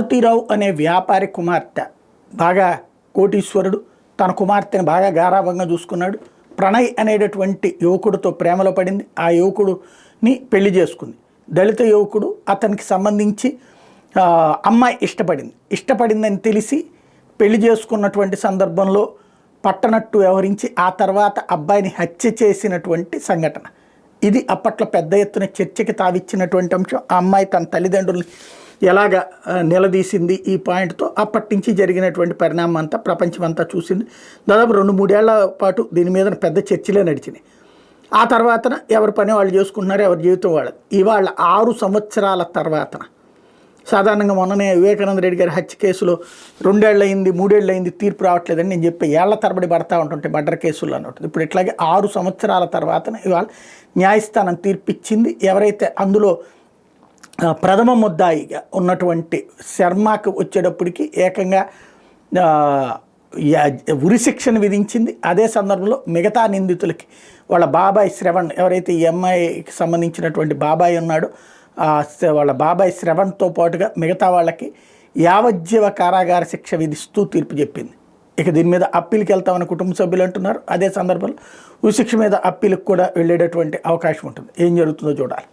మారుతీరావు అనే వ్యాపారి కుమార్తె బాగా కోటీశ్వరుడు, తన కుమార్తెని బాగా గారాభంగా చూసుకున్నాడు. ప్రణయ్ అనేటటువంటి యువకుడితో ప్రేమలో పడింది. ఆ యువకుడిని పెళ్లి చేసుకుంది. దళిత యువకుడు, అతనికి సంబంధించి అమ్మాయి ఇష్టపడిందని తెలిసి పెళ్లి చేసుకున్నటువంటి సందర్భంలో పట్టనట్టు వ్యవహరించి ఆ తర్వాత అబ్బాయిని హత్య చేసినటువంటి సంఘటన ఇది. అప్పట్లో పెద్ద ఎత్తున చర్చకి తావిచ్చినటువంటి అంశం. ఆ అమ్మాయి తన తల్లిదండ్రుల్ని ఎలాగ నిలదీసింది ఈ పాయింట్తో అప్పటి నుంచి జరిగినటువంటి పరిణామం అంతా ప్రపంచం అంతా చూసింది. దాదాపు 2-3 ఏళ్ల పాటు దీని మీద పెద్ద చర్చలే నడిచినాయి. ఆ తర్వాతన ఎవరి పని వాళ్ళు చేసుకుంటున్నారు, ఎవరి జీవితం వాళ్ళది. ఇవాళ 6 సంవత్సరాల తర్వాతన సాధారణంగా మొన్ననే వివేకానంద రెడ్డి గారి హత్య కేసులో 2 ఏళ్ళు అయింది, 3 ఏళ్ళు అయింది, తీర్పు రావట్లేదని నేను చెప్పే ఏళ్ల తరబడి పడతా ఉంటుంటే మర్డర్ కేసులు అన్నట్టు. ఇప్పుడు ఇట్లాగే 6 సంవత్సరాల తర్వాతన ఇవాళ న్యాయస్థానం తీర్పిచ్చింది. ఎవరైతే అందులో ప్రథమ ముద్దాయిగా ఉన్నటువంటి శర్మకు వచ్చేటప్పటికి ఏకంగా ఉరిశిక్షను విధించింది. అదే సందర్భంలో మిగతా నిందితులకి వాళ్ళ బాబాయ్ శ్రవణ్, ఎవరైతే ఈ అమ్మాయికి సంబంధించినటువంటి బాబాయ్ ఉన్నాడో వాళ్ళ బాబాయ్ శ్రవణ్తో పాటుగా మిగతా వాళ్ళకి యావజ్జీవ కారాగార శిక్ష విధిస్తూ తీర్పు చెప్పింది. ఇక దీని మీద అప్పీల్కి వెళ్తామని కుటుంబ సభ్యులు అంటున్నారు. అదే సందర్భంలో ఉరిశిక్ష మీద అప్పీల్కి కూడా వెళ్ళేటటువంటి అవకాశం ఉంటుంది. ఏం జరుగుతుందో చూడాలి.